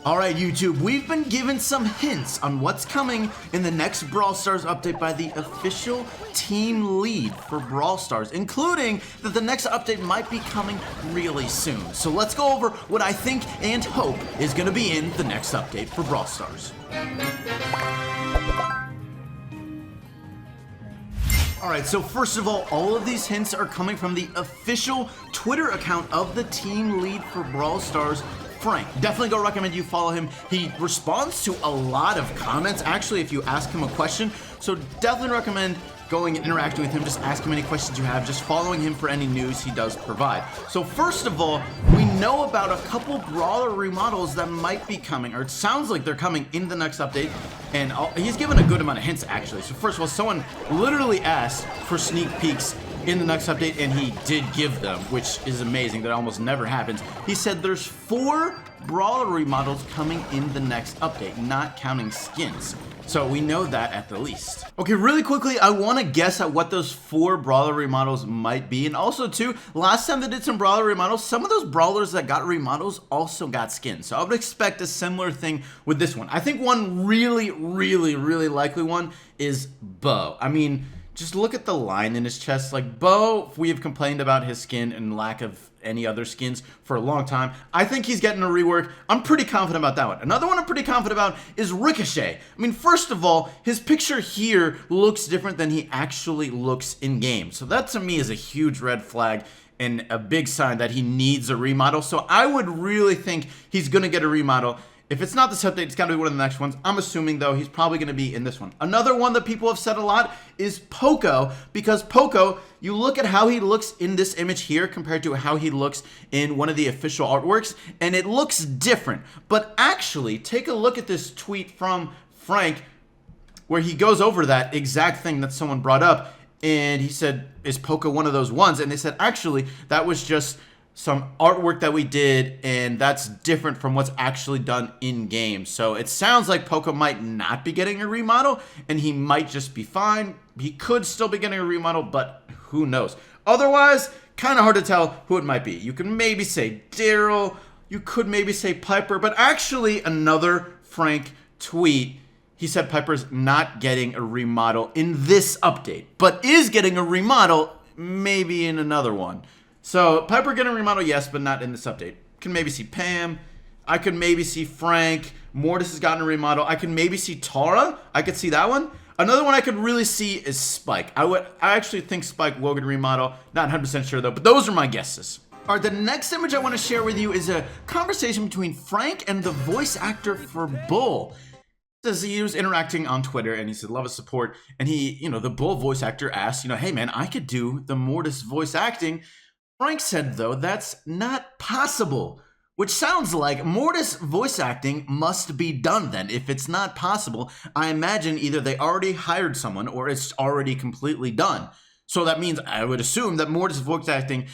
Alright YouTube, we've been given some hints on what's coming in the next Brawl Stars update by the official team lead for Brawl Stars, including that the next update might be coming really soon. So let's go over what I think and hope is going to be in the next update for Brawl Stars. Alright, so first of all of these hints are coming from the official Twitter account of the team lead for Brawl Stars, Frank. Definitely go recommend you follow him. He responds to a lot of comments, actually, if you ask him a question. So definitely recommend going and interacting with him. Just ask him any questions you have. Just following him for any news he does provide. So first of all, we know about a couple Brawler remodels that might be coming, or it sounds like they're coming in the next update. And he's given a good amount of hints, actually. So first of all, someone literally asked for sneak peeks in the next update, and he did give them, which is amazing. That almost never happens. He said there's 4 Brawler remodels coming in the next update, not counting skins. So we know that at the least. Okay, really quickly, I want to guess at what those 4 Brawler remodels might be. And also, too, last time they did some Brawler remodels, some of those Brawlers that got remodels also got skins. So I would expect a similar thing with this one. I think one really likely one is Bo. I mean, just look at the line in his chest. Like, Bo, we have complained about his skin and lack of any other skins for a long time. I think he's getting a rework. I'm pretty confident about that one. Another one I'm pretty confident about is Ricochet. I mean, first of all, his picture here looks different than he actually looks in game. So that to me is a huge red flag and a big sign that he needs a remodel. So I would really think he's gonna get a remodel. If it's not this update, it's got to be one of the next ones. I'm assuming, though, he's probably going to be in this one. Another one that people have said a lot is Poco, because Poco, you look at how he looks in this image here compared to how he looks in one of the official artworks, and it looks different. But actually, take a look at this tweet from Frank, where he goes over that exact thing that someone brought up, and he said, is Poco one of those ones? And they said, actually, that was just some artwork that we did, and that's different from what's actually done in game. So it sounds like Poco might not be getting a remodel, and he might just be fine. He could still be getting a remodel, but who knows? Otherwise, kind of hard to tell who it might be. You can maybe say Daryl, you could maybe say Piper, but actually another Frank tweet, he said Piper's not getting a remodel in this update, but is getting a remodel maybe in another one. So, Piper getting a remodel, yes, but not in this update. Can maybe see Pam. I could maybe see Frank. Mortis has gotten a remodel. I could maybe see Tara. I could see that one. Another one I could really see is Spike. I actually think Spike will get a remodel. Not 100% sure, though, but those are my guesses. All right, the next image I want to share with you is a conversation between Frank and the voice actor for Bull. Says he was interacting on Twitter, and he said, love his support. And he, the Bull voice actor asked, hey, man, I could do the Mortis voice acting. Frank said, though, that's not possible, which sounds like Mortis voice acting must be done then. If it's not possible, I imagine either they already hired someone or it's already completely done. So that means I would assume that Mortis voice acting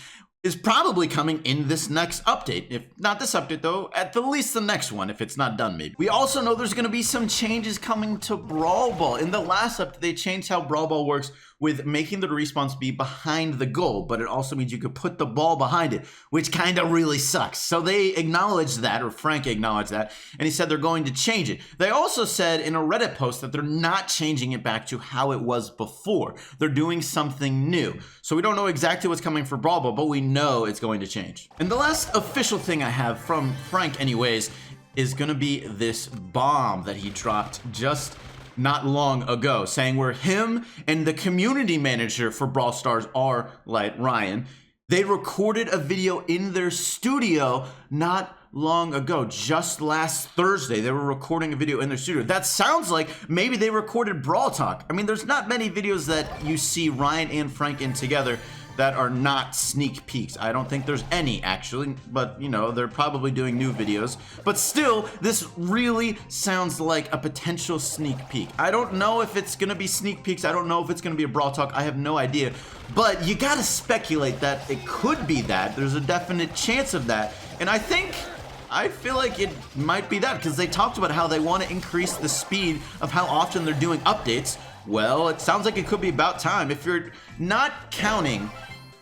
is probably coming in this next update. If not this update, though, at the least the next one, if it's not done, maybe. We also know there's going to be some changes coming to Brawl Ball. In the last update, they changed how Brawl Ball works with making the respawn be behind the goal, but it also means you could put the ball behind it, which kind of really sucks. So they acknowledged that, or Frank acknowledged that, and he said they're going to change it. They also said in a Reddit post that they're not changing it back to how it was before. They're doing something new. So we don't know exactly what's coming for Brawl Ball, but we know it's going to change. And the last official thing I have from Frank anyways is gonna be this bomb that he dropped just not long ago, saying where him and the community manager for Brawl Stars are like Ryan, they recorded a video in their studio not long ago, just last Thursday. They were recording a video in their studio. That sounds like maybe they recorded Brawl Talk. I mean, there's not many videos that you see Ryan and Frank in together that are not sneak peeks. I don't think there's any, actually, but they're probably doing new videos. But still, this really sounds like a potential sneak peek. I don't know if it's gonna be sneak peeks. I don't know if it's gonna be a Brawl Talk. I have no idea. But you gotta speculate that it could be that. There's a definite chance of that. And I feel like it might be that, because they talked about how they want to increase the speed of how often they're doing updates. Well, it sounds like it could be about time. If you're not counting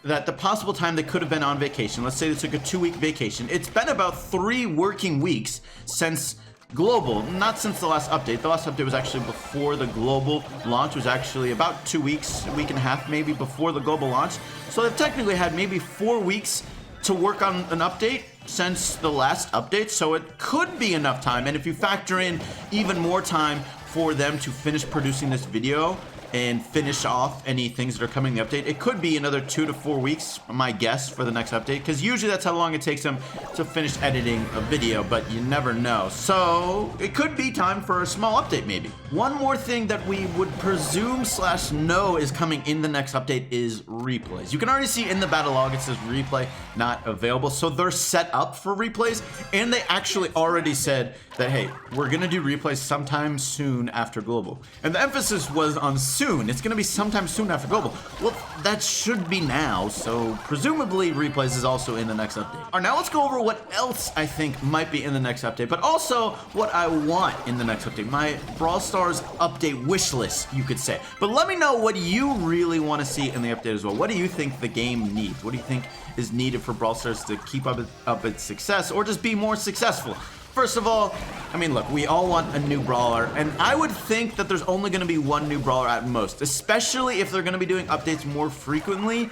that the possible time they could have been on vacation, let's say they took a 2-week vacation, it's been about 3 working weeks since global, not since the last update. The last update was actually before the global launch. It was actually about 2 weeks, a week and a half maybe before the global launch. So they've technically had maybe 4 weeks to work on an update since the last update. So it could be enough time. And if you factor in even more time for them to finish producing this video and finish off any things that are coming in the update, it could be another 2 to 4 weeks, my guess, for the next update, because usually that's how long it takes them to finish editing a video, but you never know. So it could be time for a small update maybe. One more thing that we would presume / know is coming in the next update is replays. You can already see in the battle log it says replay not available, so they're set up for replays, and they actually already said that, hey, we're gonna do replays sometime soon after global. And the emphasis was on soon. It's gonna be sometime soon after global. Well, that should be now, so presumably replays is also in the next update. All right, now let's go over what else I think might be in the next update, but also what I want in the next update. My Brawl Stars update wish list, you could say. But let me know what you really want to see in the update as well. What do you think the game needs? What do you think is needed for Brawl Stars to keep up its success, or just be more successful? First of all, I mean, look, we all want a new Brawler, and I would think that there's only going to be one new Brawler at most, especially if they're going to be doing updates more frequently.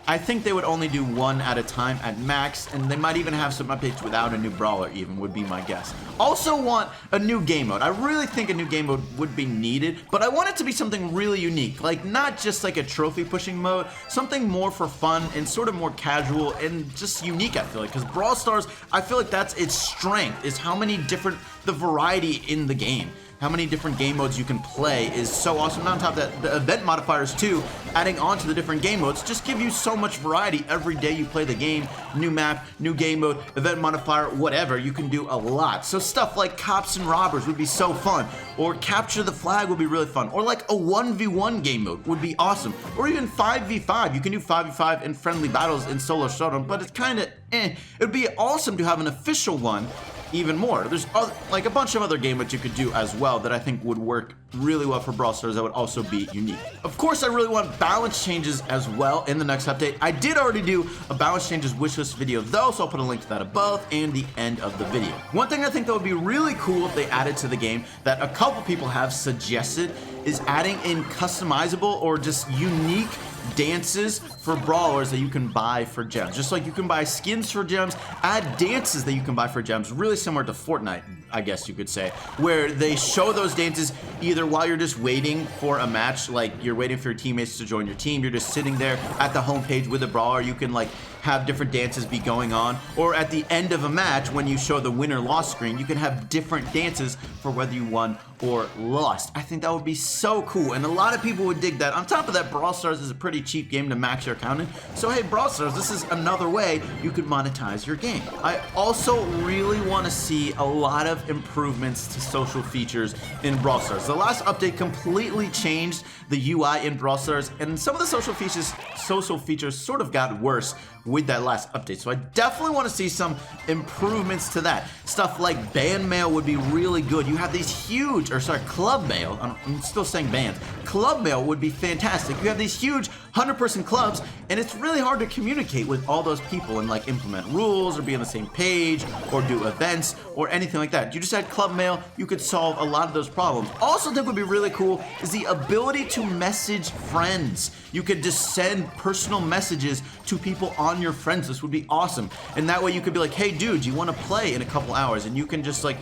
I think they would only do one at a time at max, and they might even have some updates without a new Brawler even, would be my guess. Also want a new game mode. I really think a new game mode would be needed, but I want it to be something really unique, like not just like a trophy pushing mode, something more for fun and sort of more casual and just unique, I feel like, because Brawl Stars, I feel like that's its strength, is how many different, the variety in the game. How many different game modes you can play is so awesome. Not on top of that, the event modifiers too, adding on to the different game modes, just give you so much variety every day you play the game. New map, new game mode, event modifier, whatever, you can do a lot. So stuff like cops and robbers would be so fun, or capture the flag would be really fun, or like a 1v1 game mode would be awesome, or even 5v5. You can do 5v5 in friendly battles in solo showdown, but it's kind of eh. It would be awesome to have an official one. Even more. There's like a bunch of other game modes you could do as well that I think would work really well for Brawl Stars that would also be unique. Of course, I really want balance changes as well in the next update. I did already do a balance changes wishlist video though, so I'll put a link to that above and the end of the video. One thing I think that would be really cool if they added to the game that a couple people have suggested is adding in customizable or just unique dances for brawlers that you can buy for gems. Just like you can buy skins for gems, add dances that you can buy for gems, really similar to Fortnite, I guess you could say, where they show those dances either while you're just waiting for a match, like you're waiting for your teammates to join your team, you're just sitting there at the homepage with a brawler, you can like have different dances be going on, or at the end of a match when you show the win or loss screen, you can have different dances for whether you won or lost. I think that would be so cool, and a lot of people would dig that. On top of that, Brawl Stars is a pretty cheap game to max your account in, so hey, Brawl Stars, this is another way you could monetize your game. I also really want to see a lot of improvements to social features in Brawl Stars. The last update completely changed the UI in Brawl Stars, and some of the social features sort of got worse with that last update. So I definitely want to see some improvements to that. Stuff like band mail would be really good. You have these huge, club mail. I'm still saying bands. Club mail would be fantastic. You have these huge 100-person clubs, and it's really hard to communicate with all those people and like implement rules or be on the same page or do events or anything like that. You just had club mail, you could solve a lot of those problems. Also, I think would be really cool is the ability to message friends. You could just send personal messages to people on your friends list would be awesome. And that way you could be like, hey dude, you want to play in a couple hours? And you can just like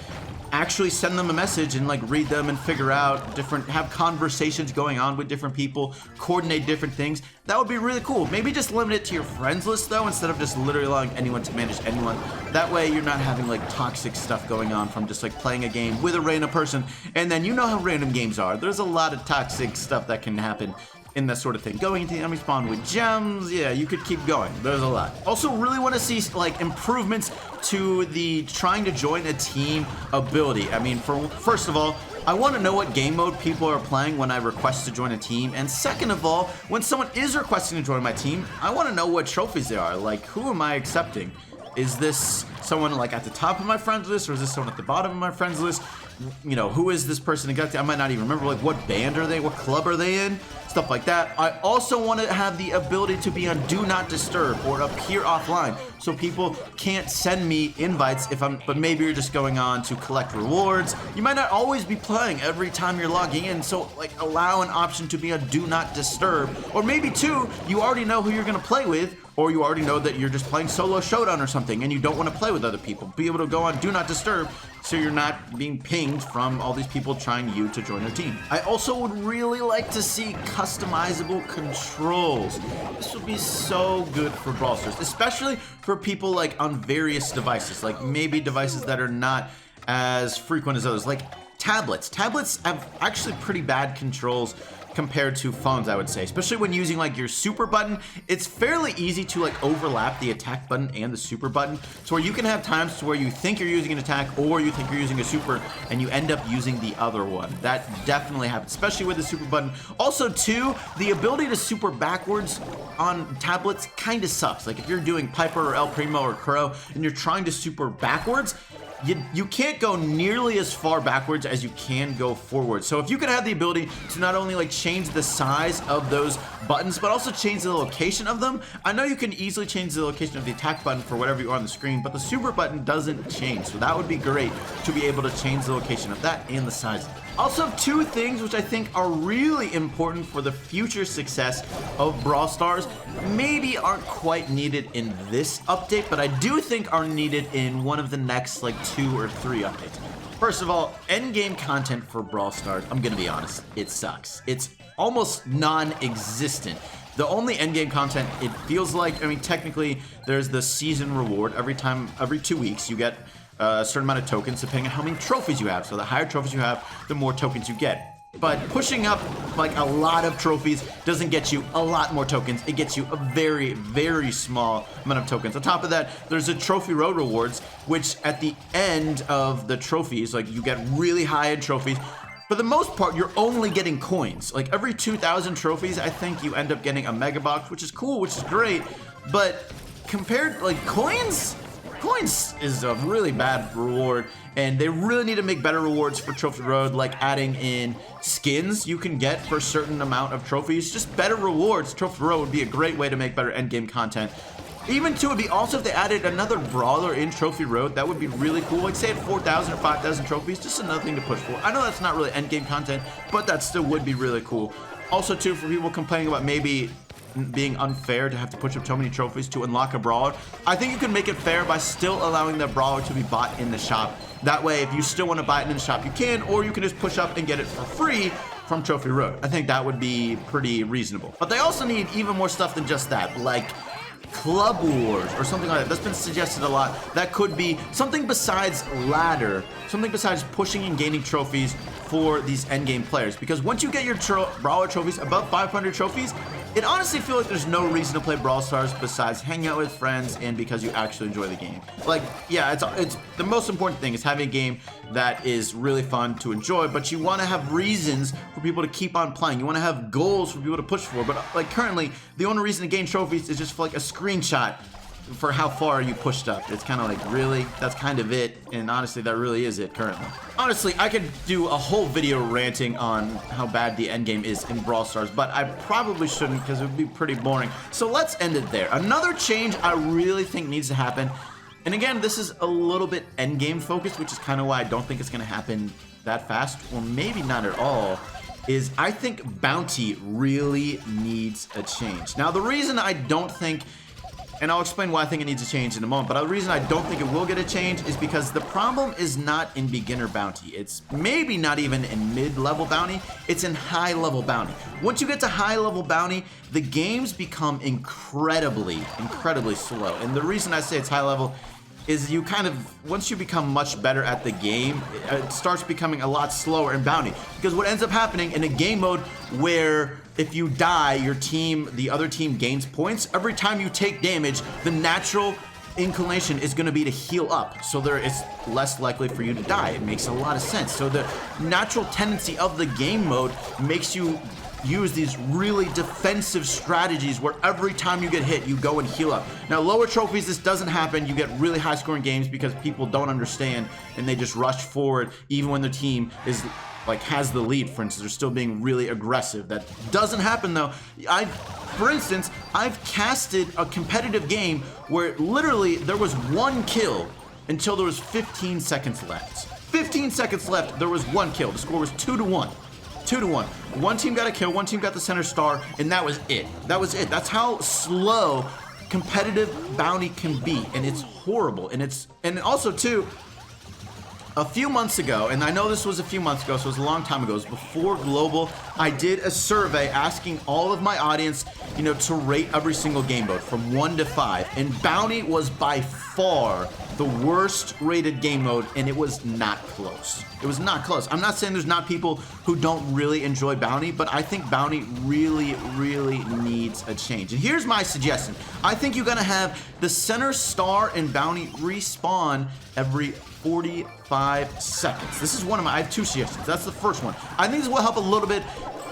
actually send them a message and like read them and figure out have conversations going on with different people, coordinate different things. That would be really cool. Maybe just limit it to your friends list though, instead of just literally allowing anyone to manage anyone. That way you're not having like toxic stuff going on from just like playing a game with a random person. And then you know how random games are. There's a lot of toxic stuff that can happen in that sort of thing. Going into the enemy spawn with gems, yeah, you could keep going. There's a lot. Also really want to see like improvements to the trying to join a team ability. I mean, first of all, I want to know what game mode people are playing when I request to join a team, and second of all, when someone is requesting to join my team, I want to know what trophies they are. Like, who am I accepting? is this someone like at the top of my friends list, or is this someone at the bottom of my friends list? You know, who is this person exactly? I might not even remember, like, what band are they, what club are they in, stuff like that. I also want to have the ability to be on Do Not Disturb or appear offline, so people can't send me invites but maybe you're just going on to collect rewards. You might not always be playing every time you're logging in, so like allow an option to be on Do Not Disturb. Or maybe too, you already know who you're gonna play with, or you already know that you're just playing solo showdown or something and you don't want to play with other people. Be able to go on Do Not Disturb so you're not being pinged from all these people trying you to join their team. I also would really like to see customizable controls. This would be so good for Brawl Stars, especially for people like on various devices, like maybe devices that are not as frequent as others, like tablets. Tablets have actually pretty bad controls compared to phones, I would say, especially when using like your super button. It's fairly easy to like overlap the attack button and the super button, so where you can have times to where you think you're using an attack or you think you're using a super and you end up using the other one. That definitely happens, especially with the super button. Also too, the ability to super backwards on tablets kind of sucks. Like if you're doing Piper or El Primo or Crow and you're trying to super backwards, you can't go nearly as far backwards as you can go forward. So if you could have the ability to not only like change the size of those buttons, but also change the location of them. I know you can easily change the location of the attack button for whatever you are on the screen, but the super button doesn't change. So that would be great to be able to change the location of that and the size of it. Also, two things which I think are really important for the future success of Brawl Stars maybe aren't quite needed in this update, but I do think are needed in one of the next like 2 or 3 updates. First of all, endgame content for Brawl Stars, I'm gonna be honest, it sucks. It's almost non-existent. The only endgame content, it feels like, I mean, technically, there's the season reward. Every 2 weeks, you get a certain amount of tokens depending on how many trophies you have. So the higher trophies you have, the more tokens you get. But pushing up like a lot of trophies doesn't get you a lot more tokens. It gets you a very, very small amount of tokens. On top of that, there's the trophy road rewards, which at the end of the trophies, like you get really high end trophies. For the most part, you're only getting coins. Like every 2,000 trophies, I think you end up getting a mega box, which is cool, which is great. But compared, like coins is a really bad reward, and they really need to make better rewards for Trophy Road, like adding in skins you can get for a certain amount of trophies. Just better rewards. Trophy Road would be a great way to make better endgame content. Even too, it'd be also if they added another Brawler in Trophy Road, that would be really cool. Like say at 4,000 or 5,000 trophies, just another thing to push for. I know that's not really endgame content, but that still would be really cool. Also too, for people complaining about maybe being unfair to have to push up so many trophies to unlock a Brawler, I think you can make it fair by still allowing the Brawler to be bought in the shop. That way, if you still want to buy it in the shop, you can, or you can just push up and get it for free from Trophy Road. I think that would be pretty reasonable. But they also need even more stuff than just that, like Club Wars or something like that. That's been suggested a lot. That could be something besides ladder, something besides pushing and gaining trophies for these endgame players. Because once you get your Brawler trophies, above 500 trophies, it honestly feels like there's no reason to play Brawl Stars besides hanging out with friends and because you actually enjoy the game. Like, yeah, it's the most important thing is having a game that is really fun to enjoy, but you want to have reasons for people to keep on playing. You want to have goals for people to push for. But like currently, the only reason to gain trophies is just for like a screenshot for how far you pushed up. It's kind of like, really? That's kind of it. And honestly, that really is it currently. Honestly, I could do a whole video ranting on how bad the endgame is in Brawl Stars, but I probably shouldn't because it would be pretty boring. So let's end it there. Another change I really think needs to happen, and again, this is a little bit endgame focused, which is kind of why I don't think it's going to happen that fast, or maybe not at all, is I think Bounty really needs a change. Now, the reason I don't think, and I'll explain why I think it needs a change in a moment, but the reason I don't think it will get a change is because the problem is not in beginner bounty. It's maybe not even in mid-level bounty, it's in high-level bounty. Once you get to high-level bounty, the games become incredibly slow. And the reason I say it's high-level is you kind of, once you become much better at the game, it starts becoming a lot slower in bounty. Because what ends up happening in a game mode where if you die, the other team gains points, every time you take damage, the natural inclination is going to be to heal up. So it's less likely for you to die. It makes a lot of sense. So the natural tendency of the game mode makes you use these really defensive strategies where every time you get hit, you go and heal up. Now, lower trophies, this doesn't happen. You get really high scoring games because people don't understand and they just rush forward even when their team is like has the lead. For instance, they're still being really aggressive. That doesn't happen though. For instance, I've casted a competitive game where literally there was 1 kill until there was 15 seconds left. 15 seconds left, there was 1 kill. The score was 2-1. 2-1. One team got a kill, one team got the center star, and that was it. That was it. That's how slow competitive bounty can be, and it's horrible. And also too, a few months ago, and I know this was a few months ago, so it was a long time ago, it was before Global, I did a survey asking all of my audience, you know, to rate every single game mode from 1 to 5, and Bounty was by far the worst rated game mode, and it was not close. It was not close. I'm not saying there's not people who don't really enjoy Bounty, but I think Bounty really, really needs a change. And here's my suggestion. I think you're gonna have the center star and Bounty respawn every 45 seconds. This is one of my, I have 2 suggestions. That's the first one. I think this will help a little bit,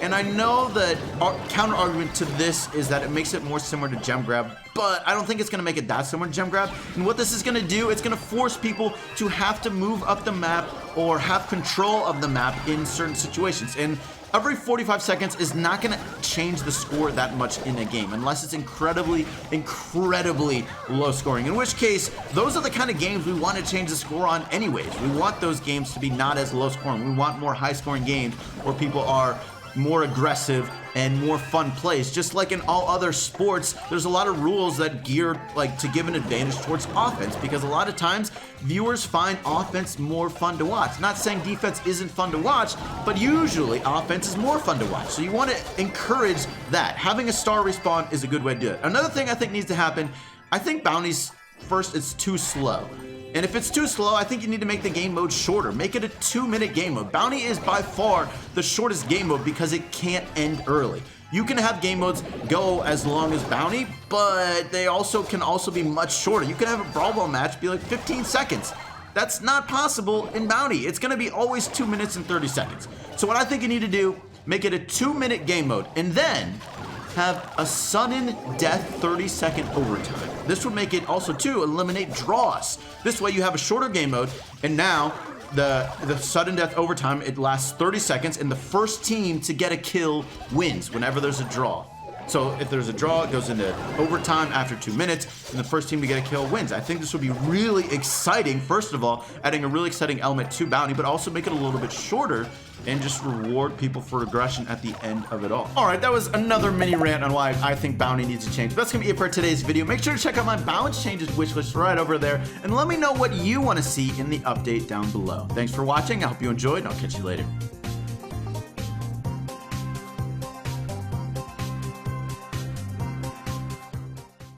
and I know that our counter argument to this is that it makes it more similar to Gem Grab, but I don't think it's gonna make it that similar to Gem Grab. And what this is gonna do, it's gonna force people to have to move up the map or have control of the map in certain situations. And every 45 seconds is not gonna change the score that much in a game unless it's incredibly, incredibly low scoring. In which case, those are the kind of games we want to change the score on anyways. We want those games to be not as low scoring. We want more high scoring games where people are more aggressive and more fun plays. Just like in all other sports, there's a lot of rules that gear like to give an advantage towards offense, because a lot of times viewers find offense more fun to watch. Not saying defense isn't fun to watch, but usually offense is more fun to watch. So you want to encourage that. Having a star respawn is a good way to do it. Another thing I think needs to happen, I think bounties, first, it's too slow. And if it's too slow, I think you need to make the game mode shorter. Make it a 2-minute game mode. Bounty is by far the shortest game mode because it can't end early. You can have game modes go as long as Bounty, but they can also be much shorter. You can have a Brawl match be like 15 seconds. That's not possible in Bounty. It's gonna be always 2 minutes and 30 seconds. So what I think you need to do, make it a 2-minute game mode, and then have a sudden death 30-second overtime. This would make it also too eliminate draws. This way you have a shorter game mode, and now the sudden death overtime, it lasts 30 seconds, and the first team to get a kill wins whenever there's a draw. So if there's a draw, it goes into overtime after 2 minutes, and the first team to get a kill wins. I think this would be really exciting, first of all, adding a really exciting element to Bounty, but also make it a little bit shorter and just reward people for aggression at the end of it all. All right, that was another mini rant on why I think Bounty needs to change. That's gonna be it for today's video. Make sure to check out my balance changes wish list right over there, and let me know what you wanna see in the update down below. Thanks for watching, I hope you enjoyed, and I'll catch you later.